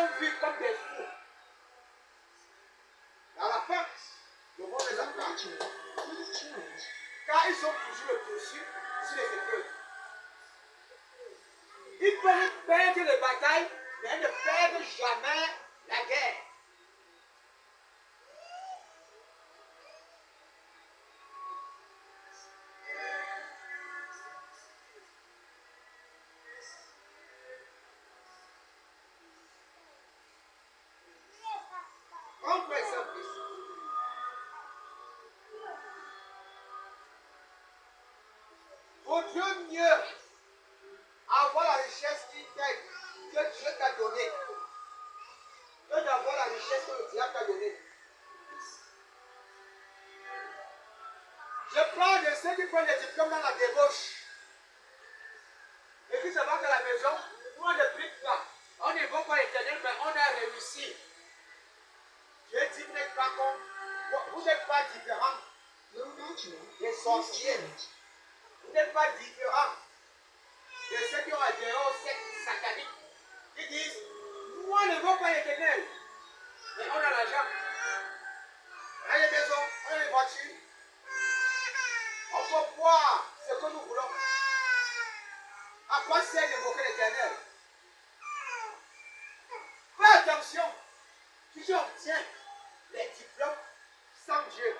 ont vu comme des fous. À la fin, le monde les acclame. Car ils ont toujours le dessus sur les épaules. Ils peuvent perdre les batailles, mais ils ne perdent jamais la guerre. Contre exemple ici. Vaut Dieu mieux avoir la richesse que Dieu t'a donnée que d'avoir la richesse que le diable t'a donnée. Je parle de ceux qui prennent des diplômes dans la débauche et qui se battent à la maison. Nous, on ne prie pas. On ne va pas l'éternel, mais on a réussi. Dieu dit, vous n'êtes pas comme, vous n'êtes pas différents des sorciers. Vous n'êtes pas différents de ceux qui ont adhéré au secte satanique. Qui disent, nous, on ne va pas l'éternel, mais on a l'argent. On a les maisons, on a les voitures. On peut voir ce que nous voulons. À quoi sert d'invoquer l'éternel? Fais attention. Si tu obtiens les diplômes sans Dieu,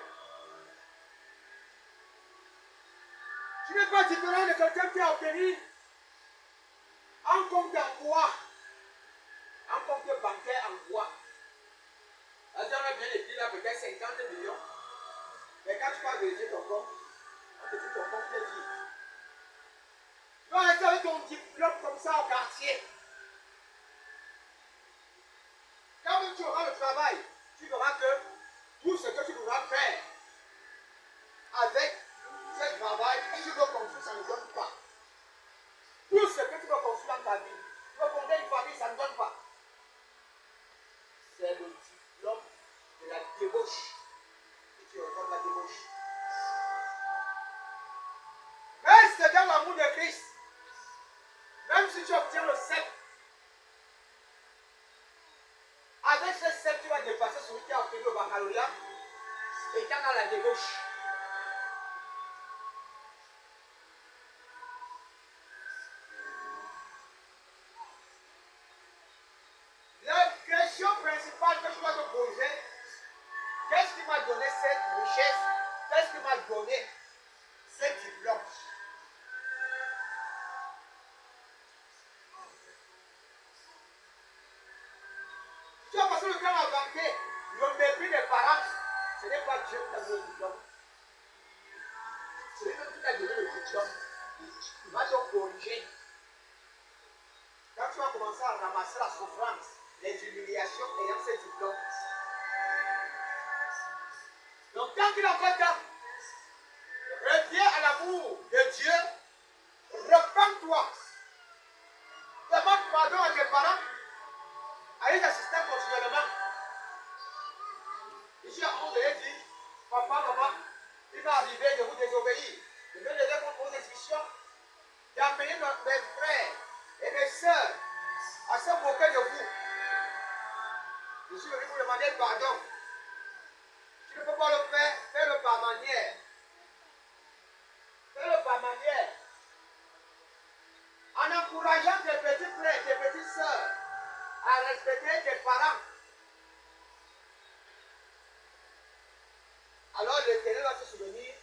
tu n'es pas différent de quelqu'un qui a obtenu un compte en bois, un compte bancaire en bois. Là, on a bien écrit là peut-être 50 millions. Mais quand tu vas vérifier ton compte, on te dit ton compte est vide. Tu vas rester avec ton diplôme comme ça au quartier. Quand tu auras le travail, tu verras que tout ce que tu devras faire avec ce travail, si tu veux construire, ça ne donne pas. Tout ce que tu veux construire dans ta vie, tu veux fonder une famille, ça ne donne pas. C'est le diplôme de la débauche. Et tu regardes la débauche. Reste dans l'amour de Christ. Même si tu obtiens le sceptre, avec ce sceptre, tu vas dépasser celui qui a obtenu le baccalauréat étant dans la débauche. La question principale que je dois te poser, qu'est-ce qui m'a donné cette richesse? Qu'est-ce qui m'a donné ce diplôme? Tu as passé le temps à vanter le mépris des parents. Ce n'est pas Dieu qui t'a donné le diplôme. C'est lui-même qui t'a donné le diplôme. Il va te corriger. Quand tu vas commencer à ramasser la souffrance, les humiliations ayant ce diplôme. Donc, tant qu'il a encore temps, reviens à l'amour de Dieu, repends-toi, demande pardon à tes parents, à les assistants continuellement. Ici, on devait dire, papa, maman, il va arriver de vous désobéir, de me lever contre vos institutions, d'amener mes frères et mes soeurs à se moquer de vous. Je suis venu vous demander pardon. Tu ne peux pas le faire, fais-le par manière. Fais-le par manière. En encourageant tes petits frères et tes petites soeurs à respecter tes parents. Alors l'Éternel va se souvenir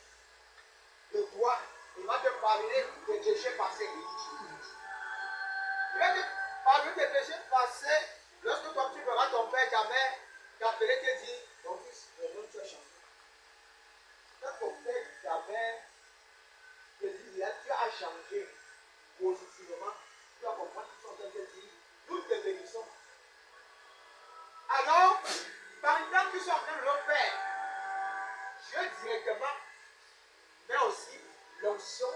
de toi. Il va te parler de tes péchés passés. Il va te parler de tes péchés passés lorsque toi tu verras ton père, ta mère t'appeler et te dire, mon fils, maintenant tu as changé. Quand ton père, ta mère te dit, là tu as changé positivement, tu vas comprendre qu'ils sont en train de te dire, nous te bénissons. Alors, pendant qu'ils sont en train de le faire, Dieu directement met aussi l'onction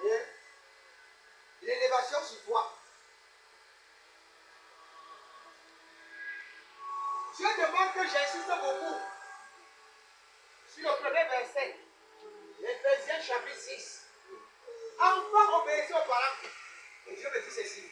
et l'élévation sur toi. Dieu demande que j'insiste beaucoup sur le premier verset, Éphésiens chapitre 6. Enfants, obéissez aux parents. Et Dieu me dit ceci.